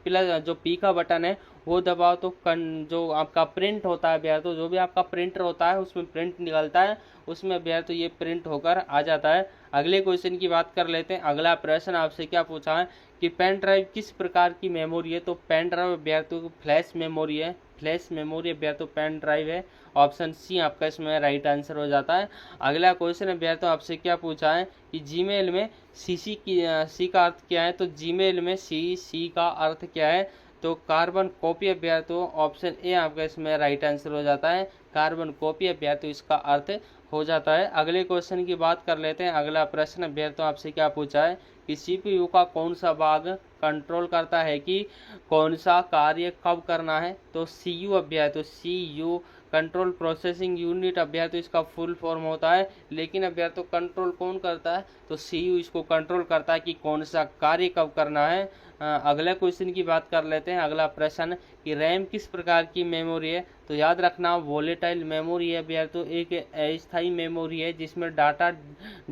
प्लस जो पी का बटन है वो दबाओ तो जो आपका प्रिंट होता है अभ्यर्थियों, जो भी आपका प्रिंटर होता है उसमें प्रिंट निकलता है, उसमें अभ्यर्थियों ये प्रिंट होकर आ जाता है। अगले क्वेश्चन की बात कर लेते हैं। अगला प्रश्न आपसे क्या पूछा है कि पेन ड्राइव किस प्रकार की मेमोरी है। तो पेन ड्राइव अभ्यर्थियों फ्लैश मेमोरी है, फ्लैश मेमोरी अभ्यर्थियों पेन ड्राइव है। ऑप्शन सी आपका इसमें राइट आंसर हो जाता है। अगला क्वेश्चन अभ्यर्थियों आपसे क्या पूछा है कि जीमेल में सी का अर्थ क्या है। तो जीमेल में सी का अर्थ क्या है। तो कार्बन कॉपी अभ्यर्थियों ऑप्शन ए आपका इसमें राइट आंसर हो जाता है। कार्बन कॉपी अभ्यर्थियों इसका अर्थ हो जाता है। अगले क्वेश्चन की बात कर लेते हैं। अगला प्रश्न अभ्यर्थियों आपसे क्या पूछा है कि CPU का कौन सा भाग कंट्रोल करता है कि कौन सा कार्य कब करना है। तो CU अभ्यर्थियों, CU कंट्रोल प्रोसेसिंग यूनिट अभ्यर्थियों इसका फुल फॉर्म होता है। लेकिन अभ्यर्थियों कंट्रोल कौन करता है। तो CU इसको कंट्रोल करता है कि कौन सा कार्य कब करना है। अगला क्वेश्चन की बात कर लेते हैं। अगला प्रश्न कि रैम किस प्रकार की मेमोरी है, तो याद रखना वोलेटाइल मेमोरी है अभ्यर्थियों, एक अस्थायी मेमोरी है जिसमें डाटा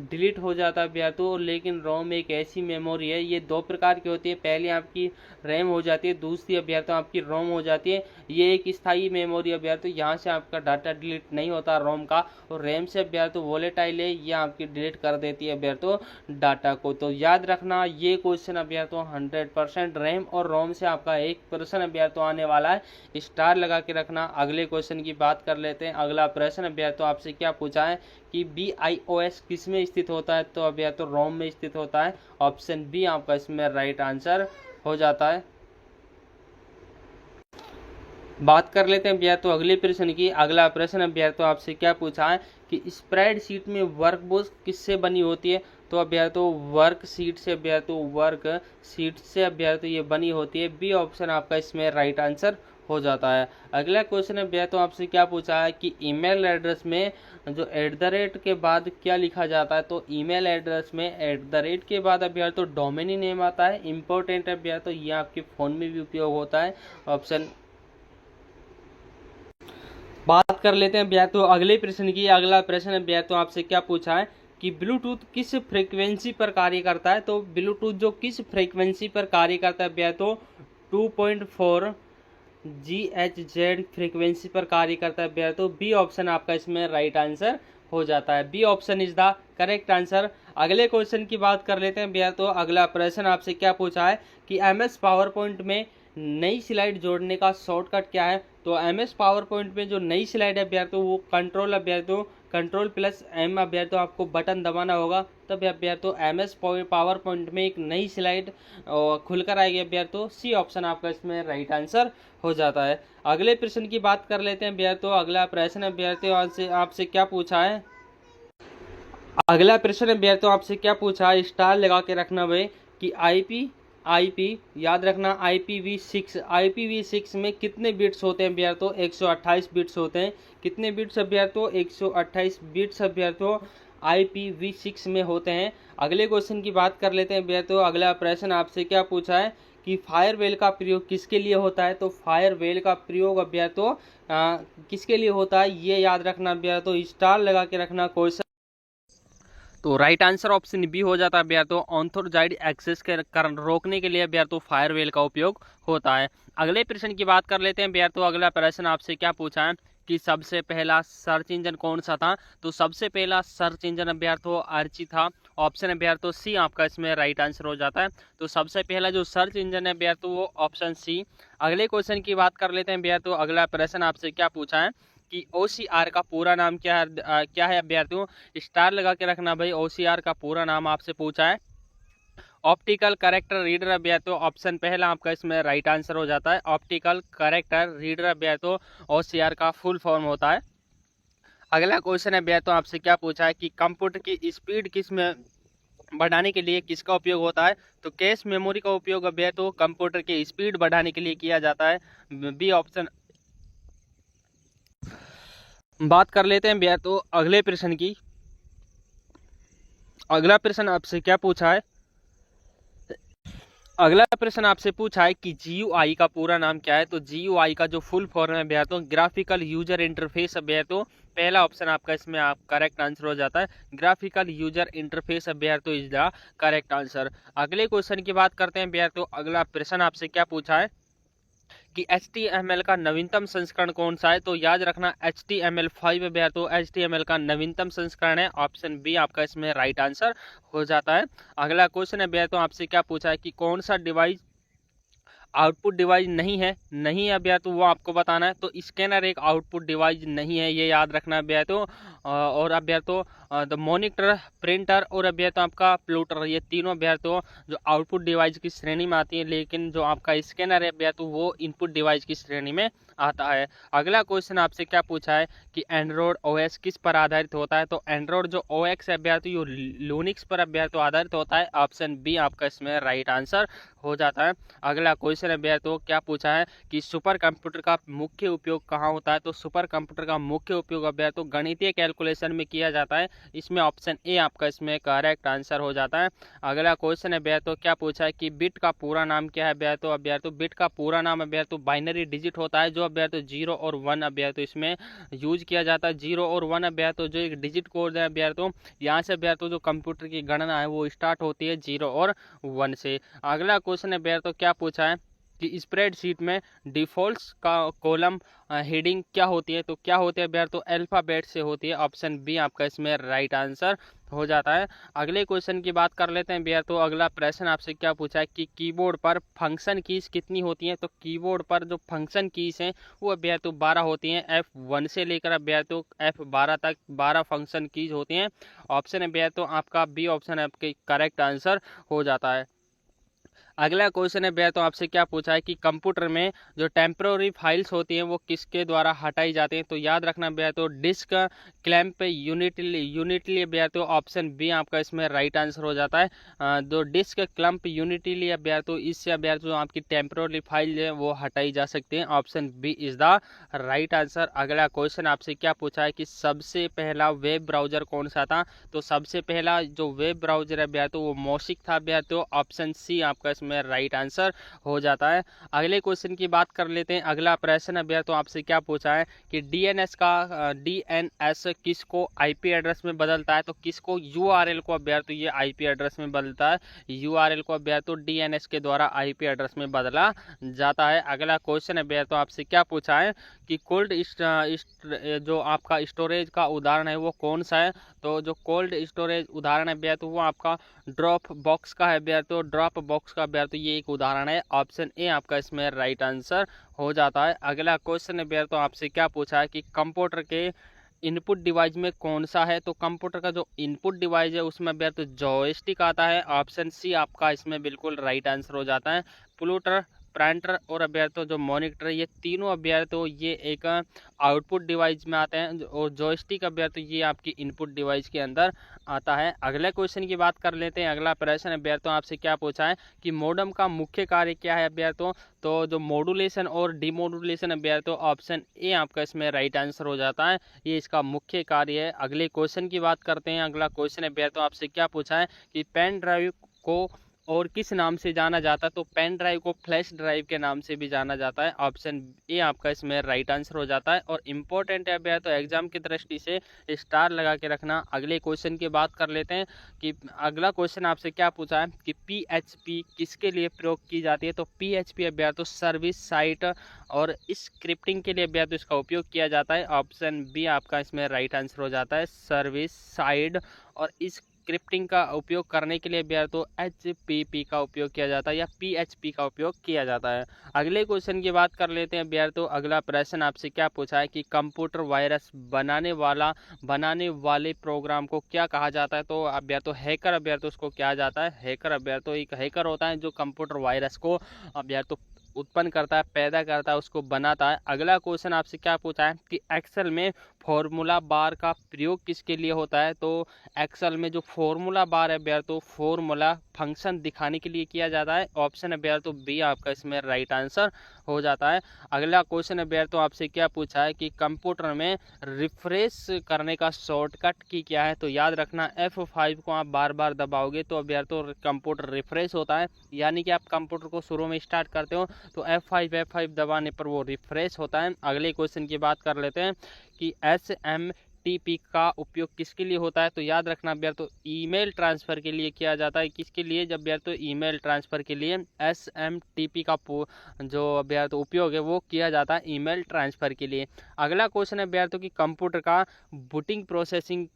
डिलीट हो जाता है अभ्यर्थियों। लेकिन रोम एक ऐसी मेमोरी है, ये दो प्रकार की होती है, पहली आपकी रैम हो जाती है, दूसरी अभ्यर्थियों आपकी रोम हो जाती है। ये एक स्थायी मेमोरी अभ्यर्थियों, यहाँ से आपका डाटा डिलीट नहीं होता रोम का, और रैम से अभ्यर्थियों वोलेटाइल है, ये आपकी डिलीट कर देती है अभ्यर्थियों डाटा को। तो याद रखना ये क्वेश्चन अभ्यर्थियों 100% रैम और रोम से आपका 1% अभ्यर्थियों आने वाला है, स्टार लगा के रखना। अगले क्वेश्चन की बात कर लेते हैं। अगला प्रश्न अभ्यर्थियों आपसे क्या पूछा है कि BIOS किस में स्थित होता है, तो अभ्यर्थियों रोम में स्थित होता है। ऑप्शन बी आपका इसमें राइट आंसर हो जाता है। बात कर लेते हैं अभ्यर्थियों अगले प्रश्न की। अगला प्रश्न अभ्यर्थियों आपसे क्या पूछा है कि स्प्रेडशीट में वर्कबुक किससे बनी होती है, तो अभ्यर्थियों वर्कशीट से अभ्यर्थियों ये बनी होती है। बी ऑप्शन आपका इसमें राइट आंसर हो जाता है। अगला क्वेश्चन अभ्यर्थियों आपसे क्या पूछा है कि ईमेल एड्रेस में जो @ के बाद क्या लिखा जाता है, तो ईमेल एड्रेस में @ के बाद अभ्यर्थियों डोमेन नेम आता है। इंपॉर्टेंट अभ्यर्थियों ये आपके फोन में भी उपयोग होता है। ऑप्शन बात कर लेते हैं अभ्यर्थियों अगले प्रश्न की। अगला प्रश्न अभ्यर्थियों आपसे क्या पूछा है कि ब्लूटूथ किस फ्रीक्वेंसी पर कार्य करता है, तो ब्लूटूथ जो किस फ्रीक्वेंसी पर कार्य करता है अभ्यर्थियों 2.4 GHz फ्रीक्वेंसी पर कार्य करता है अभ्यर्थियों। बी ऑप्शन आपका इसमें राइट आंसर हो जाता है। B option is the correct answer. अगले क्वेश्चन की बात कर लेते हैं अभ्यर्थियों अगला प्रश्न आपसे क्या पूछा है कि MS पावर पॉइंट में नई स्लाइड जोड़ने का शॉर्टकट क्या है, तो MS पावर पॉइंट में जो नई स्लाइड है अभ्यर्थियों वो कंट्रोल+M अभ्यर्थियों आपको बटन दबाना होगा, तब अभ्यर्थियों MS पावर पॉइंट में एक नई स्लाइड खुलकर आएगी अभ्यर्थियों। सी ऑप्शन आपका इसमें राइट आंसर हो जाता है। अगले प्रश्न की बात कर लेते हैं अभ्यर्थियों अगला प्रश्न अभ्यर्थियों आपसे क्या पूछा है। अगला प्रश्न अभ्यर्थियों आपसे क्या पूछा है, स्टार लगा के रखना भाई कि IP याद रखना IPv6 में कितने बिट्स होते हैं अभ्यर्थियों 128 बिट्स होते हैं। कितने बिट्स अभ्यर्थियों 128 बिट्स अभ्यर्थियों IPv6 में होते हैं। अगले क्वेश्चन की बात कर लेते हैं अभ्यर्थियों अगला प्रश्न आपसे क्या पूछा है कि फायरवेल का प्रयोग किसके लिए होता है, तो फायरवेल का प्रयोग अभ्यर्थियों किसके लिए होता है ये याद रखना अभ्यर्थियों, स्टार लगा के रखना क्वेश्चन। तो राइट आंसर ऑप्शन बी हो जाता है अभ्यर्थियों ऑथोराइज्ड एक्सेस के रोकने के लिए अभ्यर्थियों फायरवेल का उपयोग होता है। अगले प्रश्न की बात कर लेते हैं अभ्यर्थियों अगला प्रश्न आपसे क्या पूछा है कि सबसे पहला सर्च इंजन कौन सा था, तो सबसे पहला सर्च इंजन अभ्यर्थियों अर्ची था। ऑप्शन अभ्यर्थियों सी आपका इसमें राइट आंसर हो जाता है। तो सबसे पहला जो सर्च इंजन है अभ्यर्थियों वो ऑप्शन सी। अगले क्वेश्चन की बात कर लेते हैं अभ्यर्थियों अगला प्रश्न आपसे क्या पूछा है कि OCR का पूरा नाम क्या है अभ्यर्थियों, स्टार लगा के रखना भाई। OCR का पूरा नाम आपसे पूछा है ऑप्टिकल कैरेक्टर रीडर अभ्यर्थियों। ऑप्शन पहला आपका इसमें राइट आंसर हो जाता है। ऑप्टिकल कैरेक्टर रीडर अभ्यर्थियों OCR का फुल फॉर्म होता है। अगला क्वेश्चन अभ्यर्थियों आपसे क्या पूछा है कि कंप्यूटर की स्पीड किस में बढ़ाने के लिए किसका उपयोग होता है, तो कैश मेमोरी का उपयोग अभ्यर्थियों कंप्यूटर की स्पीड बढ़ाने के लिए किया जाता है। B option. बात कर लेते हैं अभ्यर्थियों अगले प्रश्न की। अगला प्रश्न आपसे क्या पूछा है, अगला प्रश्न आपसे पूछा है कि GUI का पूरा नाम क्या है, तो GUI का जो फुल फॉर्म है अभ्यर्थियों ग्राफिकल यूजर इंटरफेस अभ्यर्थियों। पहला ऑप्शन आपका इसमें आप करेक्ट आंसर हो जाता है। ग्राफिकल यूजर इंटरफेस अभ्यर्थियों इज द करेक्ट आंसर। अगले क्वेश्चन की बात करते हैं अभ्यर्थियों अगला प्रश्न आपसे क्या पूछा है कि HTML का नवीनतम संस्करण कौन सा है, तो याद रखना HTML5 अभ्यर्थियों HTML का नवीनतम संस्करण है। ऑप्शन बी आपका इसमें राइट आंसर हो जाता है। अगला क्वेश्चन अभ्यर्थियों आपसे क्या पूछा है कि कौन सा डिवाइस आउटपुट डिवाइस नहीं है अभ्यर्थियों वो आपको बताना है। तो स्कैनर एक आउटपुट डिवाइस नहीं है ये याद रखना अभ्यर्थियों। और अभ्यर्थियों द मॉनिटर प्रिंटर और अभ्यर्थियों आपका प्लॉटर ये तीनों अभ्यर्थियों जो आउटपुट डिवाइस की श्रेणी में आती है, लेकिन जो आपका स्कैनर है अभ्यर्थियों वो इनपुट डिवाइस की श्रेणी में आता है। अगला क्वेश्चन आपसे क्या पूछा है कि एंड्रॉयड ओएस किस पर आधारित होता है, तो एंड्रॉयड जो ओएक्स है अभ्यर्थी वो लूनिक्स पर अभ्यर्थी आधारित होता है। ऑप्शन बी आपका इसमें राइट आंसर हो जाता है। अगला क्वेश्चन अभ्यर्थी क्या पूछा है कि सुपर कंप्यूटर का मुख्य उपयोग कहाँ होता है, तो सुपर कंप्यूटर का मुख्य उपयोग अभ्यर्थी गणितीय कैलकुलेशन में किया जाता है। इसमें ऑप्शन ए आपका इसमें करेक्ट आंसर हो जाता है। अगला क्वेश्चन अभ्यर्थी क्या पूछा है कि बिट का पूरा नाम क्या है अभ्यर्थी बिट का पूरा नाम अभ्यर्थी बाइनरी डिजिट होता है, जो अभ्यर्थी 0 और 1 अभ्यर्थी इसमें यूज किया जाता है। 0 और 1 अभ्यर्थी जो एक डिजिट कोड है अभ्यर्थी, यहाँ से अभ्यर्थी जो कंप्यूटर की गणना है वो स्टार्ट होती है 0 और 1 से। अगला क्वेश्चन अभ्यर्थी क्या पूछा है कि स्प्रेडशीट में डिफॉल्ट्स का कॉलम हेडिंग क्या होती है, तो क्या होती है अभ्यर्थी अल्फाबेट से होती है। ऑप्शन बी आपका इसमें राइट आंसर हो जाता है। अगले क्वेश्चन की बात कर लेते हैं अभ्यर्थी। अगला प्रश्न आपसे क्या पूछा है कि कीबोर्ड पर फंक्शन कीज कितनी होती हैं, तो कीबोर्ड पर जो फंक्शन कीज हैं वो अभ्यर्थी 12 होती हैं। F1 से लेकर अभ्यर्थी F12 तक 12 फंक्शन कीज होती हैं। ऑप्शन अभ्यर्थी आपका बी ऑप्शन आपके करेक्ट आंसर हो जाता है। अगला क्वेश्चन है भैया, तो आपसे क्या पूछा है कि कंप्यूटर में जो टेम्प्रोरी फाइल्स होती हैं वो किसके द्वारा हटाई जाती हैं, तो याद रखना भैया तो डिस्क क्लैंप यूनिटली भैया तो ऑप्शन बी आपका इसमें राइट आंसर हो जाता है। जो डिस्क क्लैंप यूनिटली भैया तो इससे भैया जो आपकी टेम्प्रोरी फाइल है वो हटाई जा सकती है। Option B is the right answer. अगला क्वेश्चन आपसे क्या पूछा है कि सबसे पहला वेब ब्राउजर कौन सा था, तो सबसे पहला जो वेब ब्राउजर है भैया तो वो मोसिक था भैया, तो ऑप्शन सी आपका में राइट आंसर हो जाता है। अगले क्वेश्चन की बात कर लेते हैं। अगला प्रश्न है तो आपसे क्या पूछा है कि डीएनएस किसको आईपी एड्रेस में बदलता है, तो किसको यूआरएल को अभ्यर्थी ये आईपी एड्रेस में बदलता है। यूआरएल को अभ्यर्थी डीएनएस के द्वारा आईपी एड्रेस में बदला जाता है। अगला क्वेश्चन है तो आपसे क्या पूछा है कि कोल्ड जो आपका स्टोरेज का उदाहरण है वो कौन सा है, तो जो कोल्ड स्टोरेज उदाहरण है तो वो आपका ड्रॉप बॉक्स का है तो ड्रॉप बॉक्स का तो ये एक उदाहरण है। ऑप्शन ए आपका इसमें राइट आंसर हो जाता है। अगला क्वेश्चन है तो आपसे क्या पूछा है कि कंप्यूटर के इनपुट डिवाइस में कौन सा है, तो कंप्यूटर का जो इनपुट डिवाइस है उसमें तो जॉयस्टिक आता है। ऑप्शन सी आपका इसमें बिल्कुल राइट आंसर हो जाता है। प्लूटर प्रिंटर और अभ्यर्थी जो मॉनिटर ये तीनों अभ्यर्थी ये एक आउटपुट डिवाइस में आते हैं और जॉयस्टिक अभ्यर्थी ये आपकी इनपुट डिवाइस के अंदर आता है। अगले क्वेश्चन की बात कर लेते हैं। अगला प्रश्न अभ्यर्थियों आपसे क्या पूछा है कि मॉडेम का मुख्य कार्य क्या है अभ्यर्थियों, तो जो मॉड्यूलेशन और डिमॉड्यूलेशन अभ्यर्थियों ऑप्शन ए आपका इसमें राइट आंसर हो जाता है, ये इसका मुख्य कार्य है। अगले क्वेश्चन की बात करते हैं। अगला क्वेश्चन अभ्यर्थियों आपसे क्या पूछा है कि पेन ड्राइव को और किस नाम से जाना जाता है, तो पेन ड्राइव को फ्लैश ड्राइव के नाम से भी जाना जाता है। ऑप्शन ए आपका इसमें राइट आंसर हो जाता है और इम्पोर्टेंट है भैया तो एग्जाम की दृष्टि से स्टार लगा के रखना। अगले क्वेश्चन की बात कर लेते हैं कि अगला क्वेश्चन आपसे क्या पूछा है कि पीएचपी किसके लिए प्रयोग की जाती है, तो पीएचपी अभ्या तो सर्विस साइट और स्क्रिप्टिंग के लिए अभ्या तो इसका उपयोग किया जाता है। ऑप्शन बी आपका इसमें राइट आंसर हो जाता है। सर्विस साइड और इस स्क्रिप्टिंग का उपयोग करने के लिए भी तो HPP का उपयोग किया जाता है या PHP का उपयोग किया जाता है। अगले क्वेश्चन की बात कर लेते हैं बिहार, तो अगला प्रश्न आपसे क्या पूछा है कि कंप्यूटर वायरस बनाने वाले प्रोग्राम को क्या कहा जाता है, तो अभ्या तो हैकर अभ्या तो उसको क्या जाता है, हैकर अभ्या तो एक हैकर होता है जो कंप्यूटर वायरस को अभ्या तो उत्पन्न करता है, पैदा करता है, उसको बनाता है। अगला क्वेश्चन आपसे क्या पूछा है कि एक्सेल में फॉर्मूला बार का प्रयोग किसके लिए होता है, तो एक्सेल में जो फॉर्मूला बार है बिहार तो फॉर्मूला फंक्शन दिखाने के लिए किया जाता है। ऑप्शन है बिहार तो बी आपका इसमें राइट आंसर हो जाता है। अगला क्वेश्चन है बिहार तो आपसे क्या पूछा है कि कंप्यूटर में रिफ्रेश करने का शॉर्टकट की क्या है, तो याद रखना F5 को आप बार बार दबाओगे तो बिहार तो कंप्यूटर रिफ्रेश होता है, यानी कि आप कंप्यूटर को शुरू में स्टार्ट करते हो तो F5 दबाने पर वो रिफ्रेश होता है। अगले क्वेश्चन की बात कर लेते हैं कि SMTP का उपयोग किसके लिए होता है, तो याद रखना बिहार तो ईमेल ट्रांसफ़र के लिए किया जाता है। किसके लिए, जब बिहार तो ईमेल ट्रांसफ़र के लिए SMTP का जो बिहार तो उपयोग है वो किया जाता है ईमेल ट्रांसफ़र के लिए। अगला क्वेश्चन है बिहार तो कि कंप्यूटर का बूटिंग प्रोसेसिंग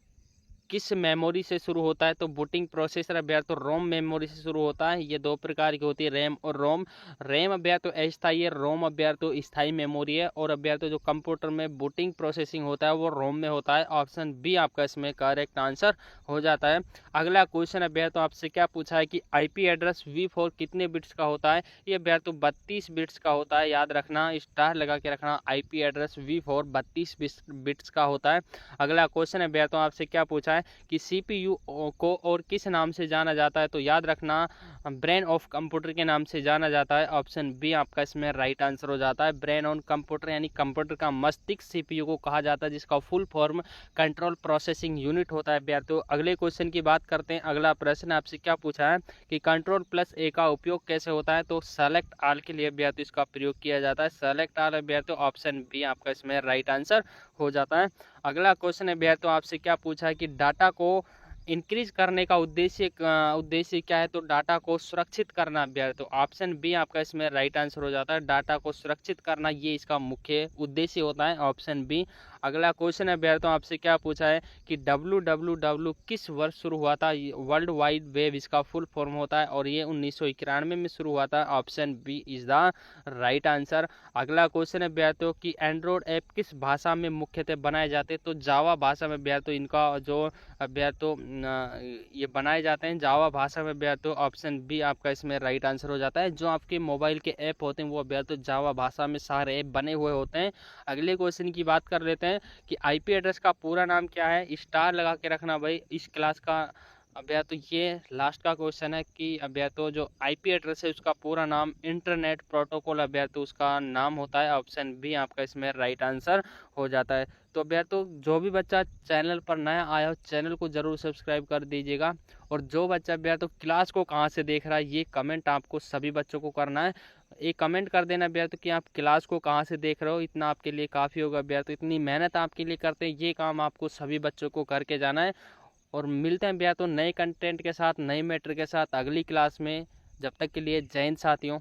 किस मेमोरी से शुरू होता है? तो बूटिंग प्रोसेसर अभ्यर्थी रोम मेमोरी से शुरू होता है। ये दो प्रकार की होती है, रैम और रोम। रैम अभ्यर्थी अस्थायी है, रोम अभ्यर्थी स्थायी मेमोरी है। और अभ्यर्थी जो कंप्यूटर में बूटिंग प्रोसेसिंग होता है वो रोम में होता है। ऑप्शन बी आपका इसमें करेक्ट आंसर हो जाता है। अगला क्वेश्चन अभ्यर्थी आपसे क्या पूछा है कि आईपी एड्रेस V4 कितने बिट्स का होता है? ये अभ्यर्थी 32 बिट्स का होता है। याद रखना, स्टार लगा के रखना, आईपी एड्रेस V4 32 बिट्स का होता है। अगला क्वेश्चन अभ्यर्थी आपसे क्या पूछा है कि सीपीयू को और किस नाम से जाना जाता है? तो याद रखना, ब्रेन ऑफ कंप्यूटर के नाम से जाना जाता है। ऑप्शन बी आपका इसमें राइट आंसर हो जाता है। ब्रेन ऑन कंप्यूटर यानी कंप्यूटर का मस्तिष्क सीपीयू को कहा जाता है, जिसका full form control processing unit होता है अभ्यर्थियों। अगले क्वेश्चन की बात करते हैं। अगला प्रश्न आपसे क्या पूछा है कि कंट्रोल प्लस ए का उपयोग कैसे होता है? तो सेलेक्ट ऑल के लिए अभ्यर्थी इसका प्रयोग किया जाता है। सेलेक्ट ऑल अभ्यर्थियों ऑप्शन बी आपका इसमें राइट आंसर हो जाता है। अगला क्वेश्चन अभ्यर्थियों आपसे क्या पूछा है कि डाटा को इंक्रीज करने का उद्देश्य क्या है? तो डाटा को सुरक्षित करना अभ्यर्थी। ऑप्शन बी आपका इसमें राइट आंसर हो जाता है। डाटा को सुरक्षित करना ये इसका मुख्य उद्देश्य होता है। Option B. अगला क्वेश्चन अभ्यर्थियों आपसे क्या पूछा है कि www किस वर्ष शुरू हुआ था? वर्ल्ड वाइड वेब इसका फुल फॉर्म होता है और ये 1991 में शुरू हुआ था। Option B is the right answer. अगला क्वेश्चन अभ्यर्थियों की एंड्रॉयड ऐप किस भाषा में मुख्यतः बनाए जाते हैं? तो जावा भाषा में अभ्यर्थियों इनका जो अभ्यर्थियों ये बनाए जाते हैं जावा भाषा में अभ्यर्थियों। ऑप्शन बी आपका इसमें राइट आंसर हो जाता है। जो आपके मोबाइल के ऐप होते हैं वो अभ्यर्थियों जावा भाषा में सारे ऐप बने हुए होते हैं। अगले क्वेश्चन की बात कर लेते हैं कि आईपी एड्रेस का पूरा नाम क्या है? स्टार लगा के रखना भाई इस क्लास का अभ्यर्थी। ये लास्ट का क्वेश्चन है कि अभ्यर्थी जो आईपी एड्रेस है उसका पूरा नाम इंटरनेट प्रोटोकॉल अभ्यर्थी उसका नाम होता है। ऑप्शन बी आपका इसमें राइट आंसर हो जाता है। तो अभ्यर्थी जो भी बच्चा चैनल पर नया आया हो चैनल को जरूर सब्सक्राइब कर दीजिएगा। और जो बच्चा अभ्यर्थी क्लास को कहाँ से देख रहा है ये कमेंट आपको सभी बच्चों को करना है। एक कमेंट कर देना अभ्यर्थी कि आप क्लास को कहाँ से देख रहे हो, इतना आपके लिए काफ़ी होगा अभ्यर्थी। इतनी मेहनत आपके लिए करते हैं, ये काम आपको सभी बच्चों को करके जाना है। और मिलते हैं भैया तो नए कंटेंट के साथ, नए मैटर के साथ अगली क्लास में। जब तक के लिए जय हिंद साथियों।